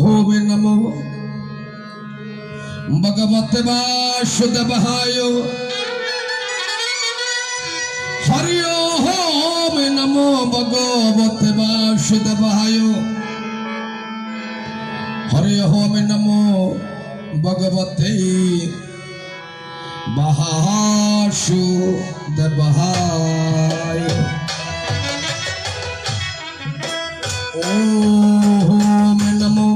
ओम नमो भगवते वासुदेवाय हरि ओम नमो भगवते वासुदेवाय हरि ओम नमो भगवते वासुदेवाय ओम नमो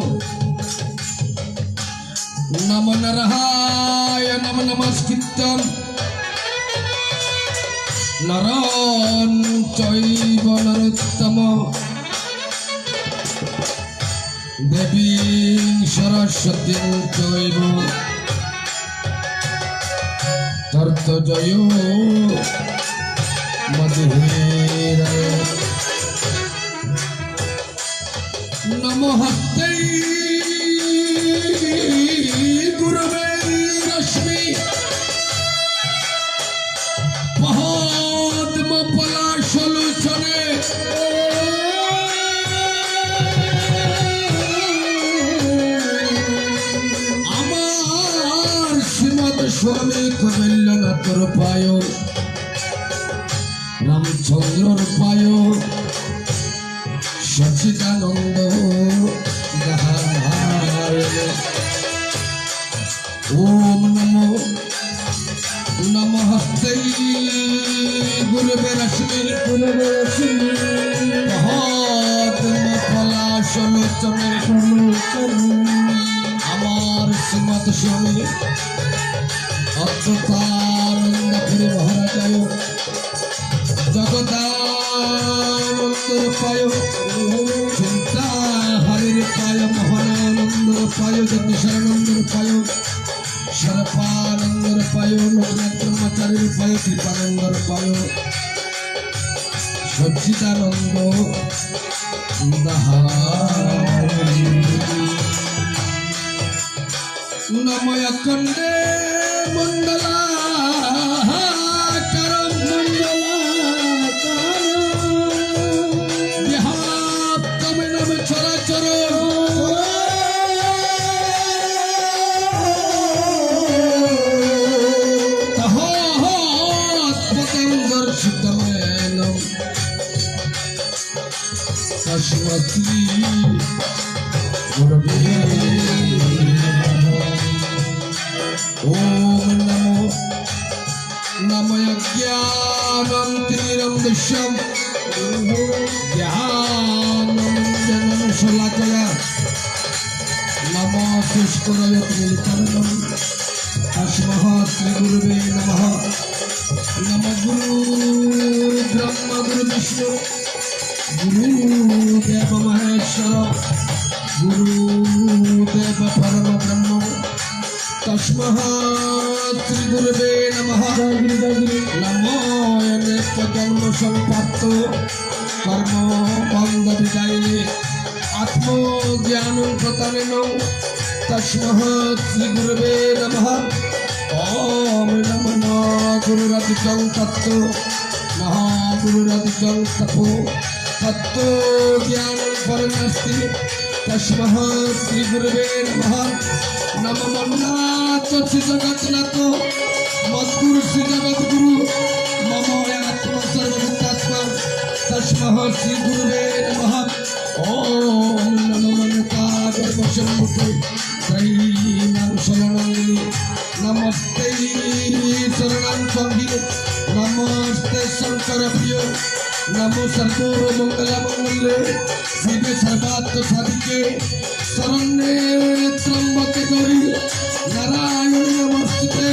नमो नरहाय नमो नमस्कृत्यं नरं चैव नरोत्तमं देवीं सरस्वतीं चैव तर्तजयो मधुहेरये नमो हस्ते गुरुवे रश्मि पद्म पलाशलोचने आमार श्रीमद स्वामी कमल्यानाथ रूपाय रामचंद्र रूपाय सच्चिदानंद ओम नमो नमस्ते गुरुवे रश्मि पद्म पलाशलोचने आमार श्रीमद स्वामी अच्युतानंद पुरी महाराज जगदानंद रूपाय चिंता हरि रूपाय महानंद रूपाय जगदीशानंद रूपाय शरपानंद रूपाय लोकनाथ ब्रह्मचारी रूपाय कृपानंद रूपाय सच्चिदानंद नमय कंडे मंडला ओम नमो नमय ज्ञानं तीरं दृश्यं ज्ञानं शलाकया नमो पुष्करयत्मिलितरणं तस्मः श्री गुरुवे नमः नमो गुरु ब्रह्म गुरु विष्णु गुरुदेव महेश्वर गुरुदेव परम ब्रह्म तस्मः श्री गुरुवे नमः नमो अनेक जन्म संप्राप्त कर्म बंध विदायिने आत्मज्ञान प्रदानेन तस्मः श्री गुरुवे नमः ओम नमो गुरुरधिकं तत्तो महागुरुरधिकं तपो तत्तो ज्ञान परमस्ति तस्मः श्री गुरुवे नमः नमो मन्नाथ श्री जगन्नाथ मद्गुरु श्री जगद्गुरु मम आत्म सर्वभूतात्मा तस्मः श्री गुरुवे नमः ओम नमो मनोकागर्भशम्भुते त्रयीणां शरणं नमस्ते शरणं संघे नमस्ते शंकर प्रिय नमो सर्वो मंगल मंगले शिवे सर्वात्म साधिके शरण्ये त्र्यंबके गौरी नारायण नमस्ते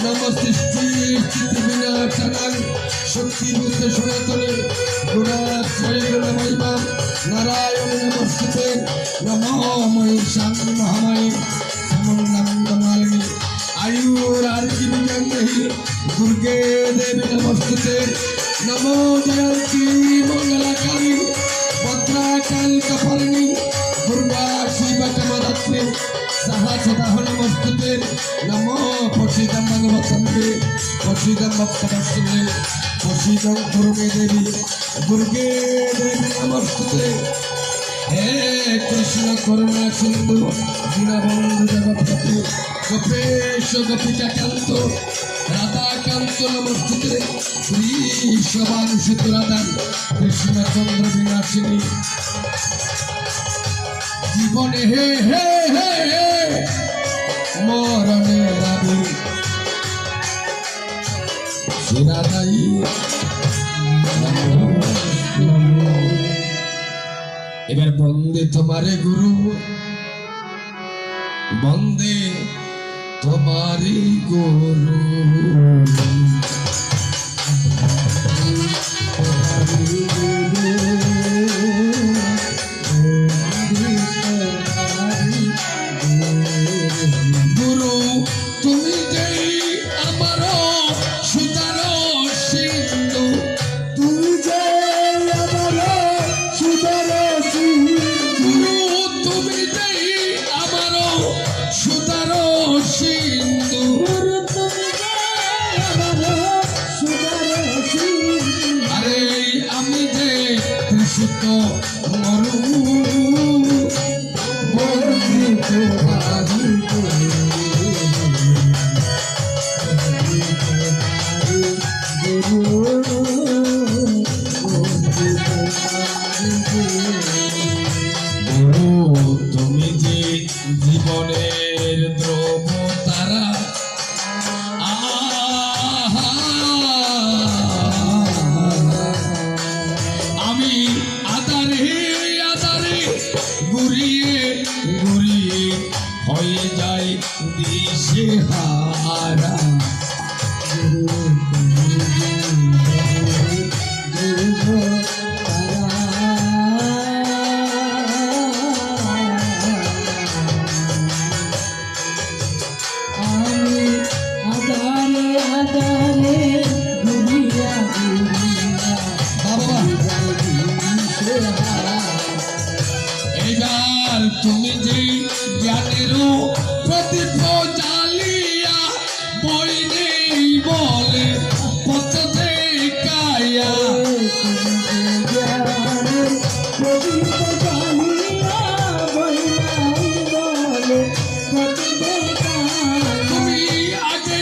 नमस्ते स्थिति विनाशनाय शक्ति बुद्ध सनातने गुणाश्रय गुणमहिमा नारायण नमस्ते नमो महिषांगी महामाये समन्नंद मालिनी आयुर आरोग्य विजयी दुर्गे देवी नमस्ते नमो जयंती मंगलाकारी भद्राकाली कपालिनी दुर्गा शिव कमलत्रे सहस्रदाह नमस्ते नमो पक्षिदं भगवतंते पक्षिदं भक्तवत्सले पक्षिदं गुरुमे देवी दुर्गे देवी नमस्ते হে কৃষ্ণ করুণা সিন্ধু দীনবন্ধু জগৎপতি গোপেশ গোপিকাকান্ত রাধাকান্ত নমস্তুতে শ্রী শোভানুসুত রাধা কৃষ্ণচন্দ্র বিনাশিনী জীবনে হে হে হে হে মরণে রাবি শিরাদাই এবার বন্দে তোমারে গুরু বন্দে তোমারি গুরু গুরু তুমি যেই আমার সুতার সিন্ধু তুমি যে আমার সুতার গুরু তুমি যেই আমার সুতার সিন্ধু আরে আমি যে কৃষিত মরু তুমি যে জীবনের দ্রব তারা আমি আদারে আদারে ঘুরিয়ে ঘুরিয়ে হয়ে যায় দিশে হারা এইবার তুমি যে জ্ঞানের প্রদীপ জ্বালিয়া বই নেই বলে পথ দেখাইয়া তুমি আগে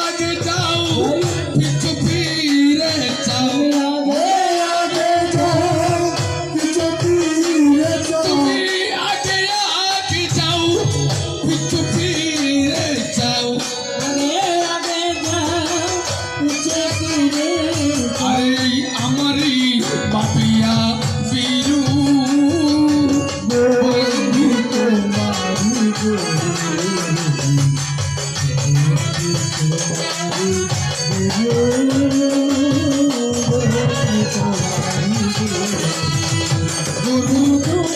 আগে যাও পিছু ফিরে যাও তুমি আগে আগে যাও পিছু ফিরে যাও আরে আমারই বাপিয়া বীরু গুরু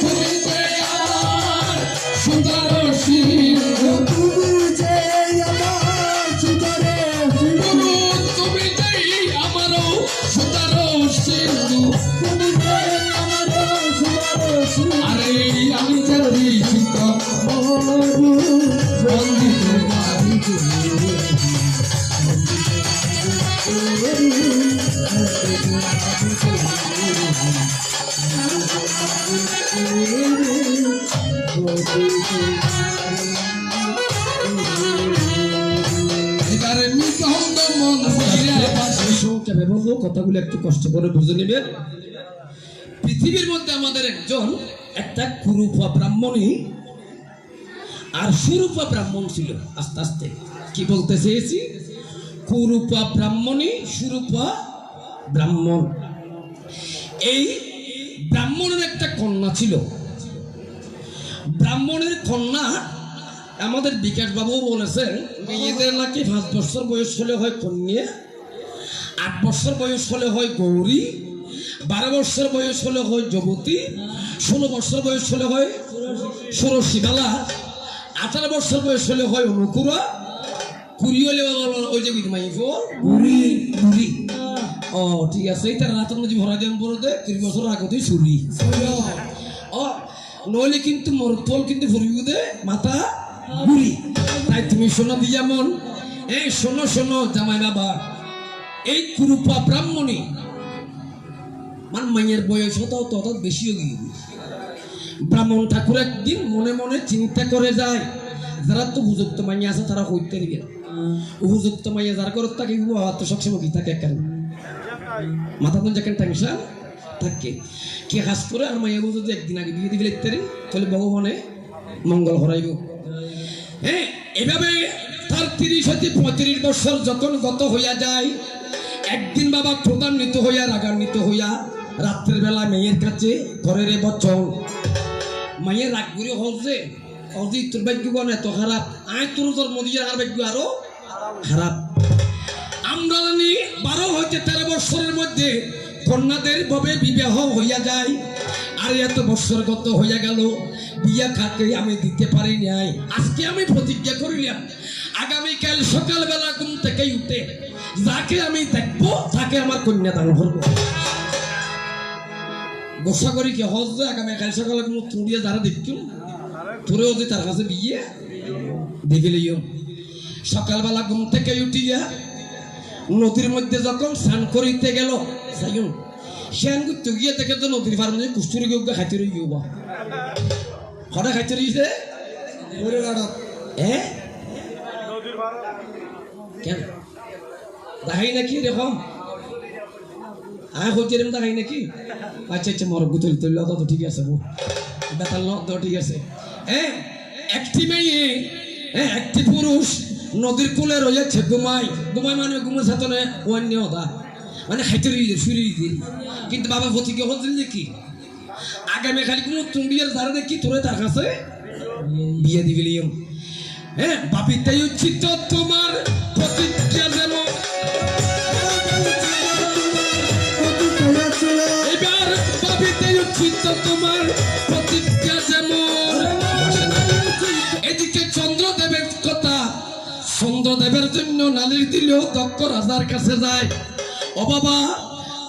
তুমি যে আমার সুন্দর সিন্ধু গুরু তুমি যে আমার সুন্দর সিন্ধু আরে আমি যে কৃষিত বন্দিত এবারে নিতন্দ মন্দিরে সংক্ষেপে বলবো কথাগুলো একটু কষ্ট করে বুঝে নেবেন। পৃথিবীর মধ্যে আমাদের একটা কুরূপা ব্রাহ্মণী আর সুরূপা ব্রাহ্মণ ছিল। আস্তে আস্তে কি বলতে চেয়েছি, কুরূপা ব্রাহ্মণী সুরূপা ব্রাহ্মণ। এই ব্রাহ্মণের একটা কন্যা ছিল। ব্রাহ্মণের কন্যা আমাদের বিকাশ বাবু বলেছেন মেয়েদের নাকি 5 বছর বয়স হলে হয় কন্যা, 8 বছর বয়স হলে হয় গৌরী, 12 বছর বয়স হলে হয় যুবতী, 16 বছর বয়স হলে হয় ষোড়শীবালা, 18 বছর বয়স হলে হয় অনুকুরা, 20 হলে ওই যে বুড়ি বুড়ি। ও ঠিক আছে, এটা রাত মধ্যে ভরা দেন বলতে 30 বছর আগতেই চুরি ও নইলে কিন্তু মরতল কিন্তু ভরিবে মাথা বুড়ি। তাই তুমি শোনো দিয়া মন, এই শোনো শোনো জামাই বাবা, এই কুরূপা ব্রাহ্মণী মান মাইয়ের বয়স তত বেশি হয়ে গিয়ে ব্রাহ্মণ ঠাকুর একদিন মনে মনে চিন্তা করে যায়, যারা তো উপযুক্ত মাইয়া আছে তারা হইতে দিবে, উপযুক্ত মাইয়া যারা করত তাকে তো সবসময় কি থাকে কেন মাথা কোন যেখানে টেনশন থাকে কি কাজ করে আর মাইয়া যদি একদিন আগে বিয়ে দিবে ইত্যাদি তাহলে ভগবানে মঙ্গল হরাইব। হ্যাঁ, এভাবে তার 30-35 বছর যখন গত হইয়া যায়, একদিন বাবা ক্রোধান্বিত হইয়া রাগান্বিত হইয়া রাত্রের বেলা মেয়ের কাছে ঘরের বচন, মাইয়ের রাগ করে হচ্ছে অজি তোর ভাগ্য এত খারাপ, আয় তোর জন্ম দিয়ে আর ভাগ্য আরো খারাপ। আমরা জানি 12-13 বছরের মধ্যে কন্যাদের ভাবে বিবাহ হইয়া যায়, আর এত বছর গত হইয়া গেল, বিয়া খাতে আমি দিতে পারি নাই। আজকে আমি প্রতিজ্ঞা করিলাম আগামীকাল সকালবেলা ঘুম থেকে উঠে যাকে আমি দেখবো তাকে আমার কন্যা দান করবো। গোসা করি কি হজ আগামীকাল সকালে তুড়িয়ে যারা দেখছো তোরেও যে তার কাছে বিয়ে দেখিলিও। সকালবেলা ঘুম থেকে উঠিয়া নদীর মধ্যে যখন স্নান করিতে গেল, স্নান করতে গিয়ে দেখে তো নদীর পার মধ্যে কুস্তুরি গিয়ে খাইতে রইব বা হঠাৎ খাইতে রইছে কেন দেখাই নাকি এরকম হচ্ছে এরকম দেখাই নাকি? আচ্ছা আচ্ছা মরগ তুলি তুললে তো ঠিক আছে, বেতাল তো ঠিক আছে। হ্যাঁ, একটি মেয়ে একটি পুরুষ নদীর কূলে রয়েছে ঘুমাই ঘুমাই মানে ঘুমের সাথে অন্য দা মানে খাইতে রইলে শুয়ে দিন, কিন্তু বাবা প্রতিজ্ঞা হচ্ছিল যে কি আগামী খালি কোনো তুমিয়ার দ্বারা দেখি তোরে তার কাছে বিয়ে দিবিলিম। হ্যাঁ, বাপিটাই উচিত তোমার প্রতিজ্ঞা যেমন, এবার বাপিটাই উচিত তোমার প্রতিজ্ঞা যেমন। এদিকে চন্দ্রদেবের কথা, চন্দ্রদেবের জন্য নালিশ দিলেও দক্ষ রাজার কাছে যায়। ও বাবা,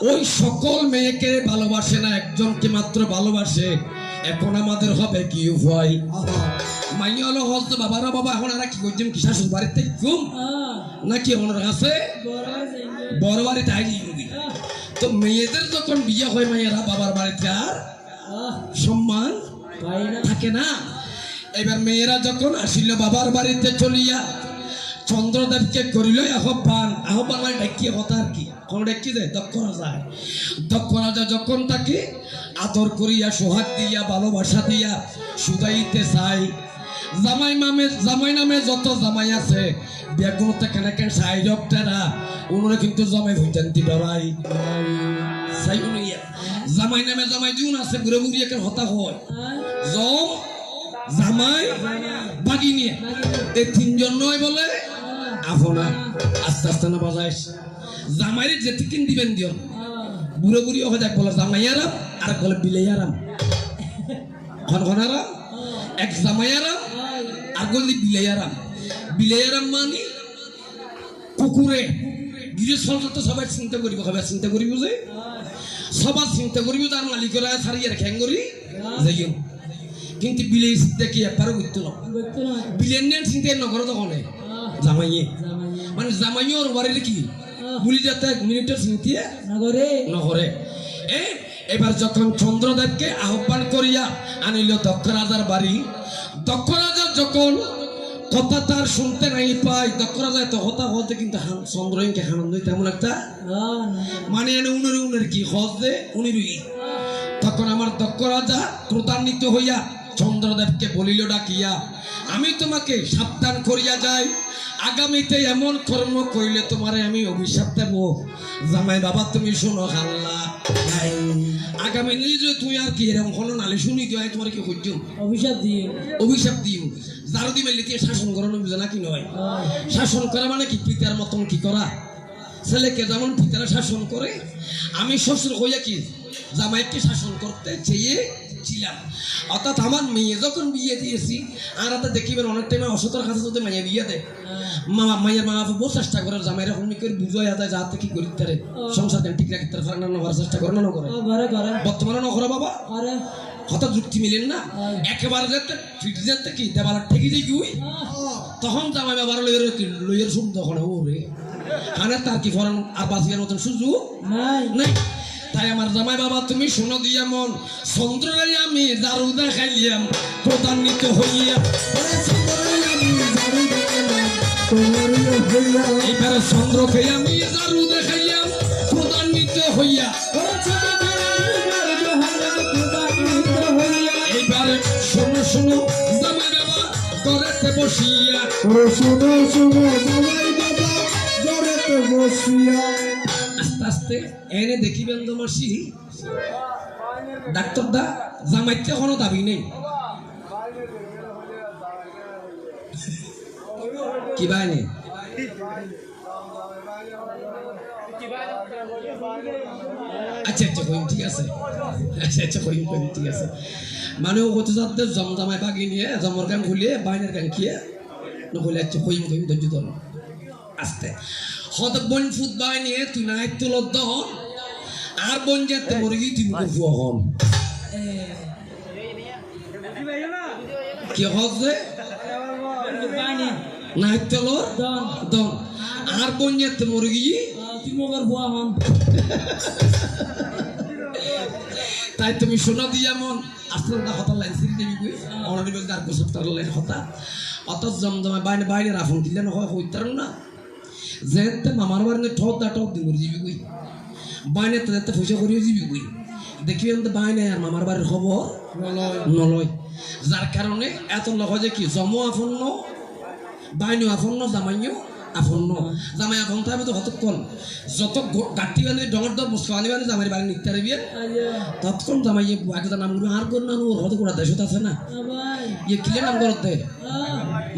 ওই সকল মেয়েকে ভালোবাসে না, একজনকে মাত্র ভালোবাসে, এখন আমাদের হবে কি উপায়? মাইয়া হলো হস্ত বাবারা বাবা এখন আর কি করছেন কি শাশুর বাড়িতে ঘুম নাকি ওনার কাছে বড় বাড়িতে আইলি তো মেয়েদের যখন বিয়ে হয় মাইয়েরা বাবার বাড়িতে আর সম্মান থাকে না। এবার মেয়েরা যখন আসিল বাবার বাড়িতে চলিয়া চন্দ্রদেবকে করিল আহ্বান, আহ্বান মানে ডাকিয়ে কথা আর কি কোন ডাকি যায় দক্ষ রাজা। দক্ষ রাজা যখন তাকে আদর করিয়া সোহাগ দিয়া ভালোবাসা দিয়া সুদাইতে চাই, জামাই নামে যত জামাই আছে বেগুনতে কেন কেন সাইডরা উনুরে কিন্তু জামাই ভুইতেন দিবে ভাই সাই উনিয়া জামাই নামে জামাই জুন আছে ঘুরে ঘুরিয়ে কেন হতা হয় জম জামাই বাগিনী এই তিনজন নয় বলে আপনা আস্তে আস্তে না বাজাইস জামাইরে যেতে কিন দিবেন দিও বুড়ো বুড়ি হয়ে যাক বলে জামাই আরাম আর বলে বিলাই আরাম ঘন ঘন আরাম এক জামাই আরাম আর বললি বিলাই আরাম মানে কুকুরে গিরে সরকার তো সবাই চিন্তা করিব সবাই চিন্তা করিব যে সবার চিন্তা করিব তার মালিকেরা ছাড়িয়ে খ্যাং করি যাইও কিন্তু বিলেই চিন্তা কি একবারও করতো না বিলেন চিন্তা নগর তখন জামাইয়ে মানে জামাইয়ের বাড়ির কি বলি যাতে 1 মিনিটের চিন্তা নগরে। এবার যখন চন্দ্রদেবকে আহ্বান করিয়া আনিল দক্ষ রাজার বাড়ি, দক্ষ রাজা যখন কথা তার শুনতে নাই পাই, দক্ষ রাজা এত হতা হতে কিন্তু চন্দ্রকে আনন্দ তেমন একটা মানে এনে উনের কি হজ দে উনি তখন আমার দক্ষ রাজা ক্রোধান্বিত হইয়া চন্দ্রদেবকে বলিল ডাকিয়া, আমি তোমাকে সাবধান করিয়া যাই, আগামীতে এমন কর্ম করিলে তোমারে আমি অভিশাপ দেব। জামাই বাবা তুমি শোনো হাল্লা আগামী নিজে তুই আর কি এরকম হলো নালে শুনি দিও তোমার কি করছো অভিশাপ দিও যার দিবে লিখে শাসন করানো বুঝে না কি নয় শাসন করা মানে কি পিতার মতন কি করা ছেলেকে যেমন পিতারা শাসন করে আমি শ্বশুর হইয়া কি জামাইকে শাসন করতে চেয়েছিলাম। অর্থাৎ আমার মেয়ে যখন বিয়ে দিয়েছি আর দেখিবেন অনেক টাইমে অসতর কাছে যদি মাইয়া বিয়ে দেয় মায়ের মা বাবা বহু চেষ্টা করে জামাইরা হুমনি করে বুঝাই যায় যাতে কি করিতে পারে সংসার ঠিক রাখতে পারে না নেওয়ার চেষ্টা করে না করে বর্তমানে নকরে বাবা হঠাৎ যুক্তি মিলেন না একেবারে যাতে ফিট যাতে কি দেওয়ার ঠেকে যাই কি তখন জামাই বাবার লইয়ের শুন তখন ও রে হানে তার কি ফরান আর বাঁচিয়ার মতন সুযোগ নাই। তাই আমার জামাই বাবা তুমি শোনো দিয়া মন চন্দ্ররে আমি দারু দেখাইলাম প্রধান্বিত হইয়া এইবার চন্দ্রকে আমি দারু দেখাইলাম প্রধান্বিত হইয়া এইবার শোনো শোনো জামাই বাবা ঘরেতে বসিয়া শোনো শোনো জামাই বাবা ঘরেতে বসিয়া আস্তে আস্তে এনে দেখিবেন তো মাসি ডাক্তার দা জামাইতে কোনো দাবি নেই কি বাইনে আচ্ছা আচ্ছা কইম ঠিক আছে আচ্ছা আচ্ছা কইম কইম ঠিক আছে মানে ও কত যাতে জমজমাই বাগি নিয়ে জমর গান খুলিয়ে বাইনের গান খেয়ে নকলে আচ্ছা কইম কইম ধৈর্য ধর আস্তে হদ বন ফুট বাই নিয়ে তুই না একটু লদ্দ হন আর বন যেতে মরে গিয়ে তুই মুখে ফুয়া হন কি হচ্ছে না একটু লর দন আর বন যেতে মরে গিয়ে তুই মুখে ফুয়া হন তাই তুমি শোনা দিয়া মন আসলে না হতা লাইন সিরি দেবি কই অনারি বল দার গোসব তার লাইন হতা অত জমজমা বাইনে বাইনে রাফুন দিলে না হয় হইতার না যেতে মামার বাড়ি ঠক দা ঠক দিন যাবি কই বাইনে তো পয়সা করিও যাবি কই দেখিবেন তো বাইনে আর মামার বাড়ির খবর নলয় যার কারণে এত লহ যে কি জমো আফন্ন বাইনেও আফন্ন জামাইও আফন্ন জামাই আফন থাকবে তো হতক্ষণ যত গাঠি বানি ডঙর দর মুসকা আনি বানি জামাই বাড়ি নিতে পারবি ততক্ষণ জামাই আগে নাম আর কর না ওর হত করা দেশত আছে না ইয়ে কিলে নাম করতে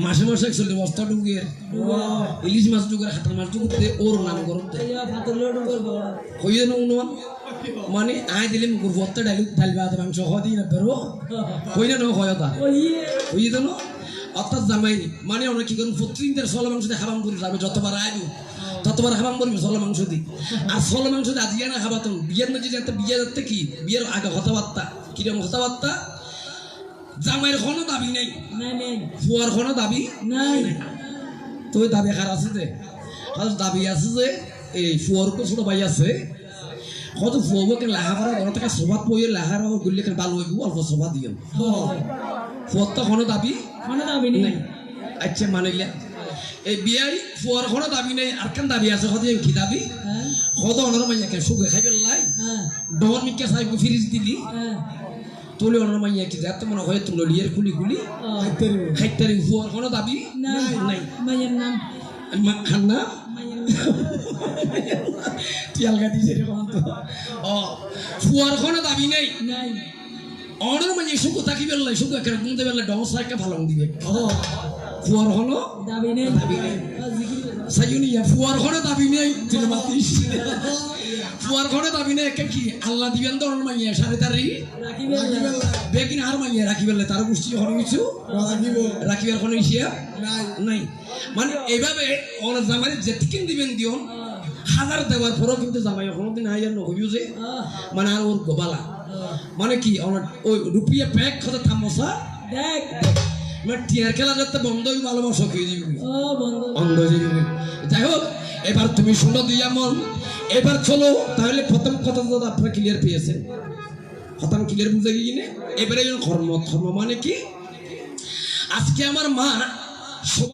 মাসে মাসে 41 বস্তা ঢুকিয়ে ইলিশ মাছ ঢুকে হাতের মাছ ঢুকতে ওর নাম করতে হইয়ে নুন মানে আয় দিলে মুখর ভর্তা ডালি ডাল ভাত মাংস খাওয়া দিই না বেরো হইলে না হয় তা হইয়ে তো না অর্থাৎ জামাই মানে আমরা কি করুন প্রতিদিন ষোলো মাংস দিয়ে খাবাম করি যাবে যতবার আইবো ততবার খাবাম করবি ষোলো মাংস দিই আর ষোলো মাংস দিয়ে আজকে না খাবাতাম বিয়ের মধ্যে যাতে বিয়ে যাতে কি বিয়ের আগে কথাবার্তা কিরকম কথাবার্তা জামাইয়ের কোনো দাবি নেই ফুয়ার কোনো দাবি নাই তো দাবি খার আছে যে দাবি আছে যে এই ফুয়ার ছোট ভাই আছে কত ফুয়াবকে লাহাফারা ঘর থেকে সবাত বইয়ে লাহারা গুলি ভালো হইব অল্প সভা দিও ফুয়ার তো কোনো দাবি নেই আচ্ছা মানিলে এই বিয়াই ফুয়ার কোনো দাবি নেই আর কেন দাবি আছে কত কি দাবি কত অনার মাইয়াকে সুখে খাই পেলাই ডন মিকে সাহেব ফিরিজ দিলি তোলে অনার মাইয়াকে যাতে মনে হয় তুলো লিয়ের খুলি খুলি খাইতারি ফুয়ার কোনো দাবি নাই মাইয়ের নাম খান্না টিয়ালগা দিছে এরকম তো ফুয়ার কোনো দাবি নেই অনার মাইয়া সুখ থাকি পেলাই সুখ একে ঘুমতে পেলে ডং সাইকে ভালো দিবে ফুয়ার কোনো দাবি নেই সাইনিয়া ফুয়ার কোনো দাবি নেই তুই মাতিস ফুয়ার কোনো দাবি নেই একে কি আল্লাহ দিবেন তো অনার মাইয়া সাড়ে তারি বেকিন আর মাইয়া রাখি পেলে তার গোষ্ঠী কোনো কিছু রাখিবার কোনো ইসিয়া নাই মানে এইভাবে ওনার জামাই যেতিকিন দিবেন দিও হাজার দেওয়ার পরও কিন্তু জামাই কোনোদিন হাইয়ার নহইও যে মানে আর ওর গোবালা মানে কি ওই রুপিয়া প্যাক কথা থামসা দেখ মানে টিয়ার খেলা যাতে বন্ধ হয়ে ভালোবাসা খেয়ে দিবি বন্ধ হয়ে যাবি যাই হোক এবার তুমি শুনো দিয়া মন এবার চলো তাহলে প্রথম কথা তো আপনারা ক্লিয়ার পেয়েছেন প্রথম ক্লিয়ার বুঝে গিয়ে এবারে ধর্ম ধর্ম মানে কি আজকে আমার মা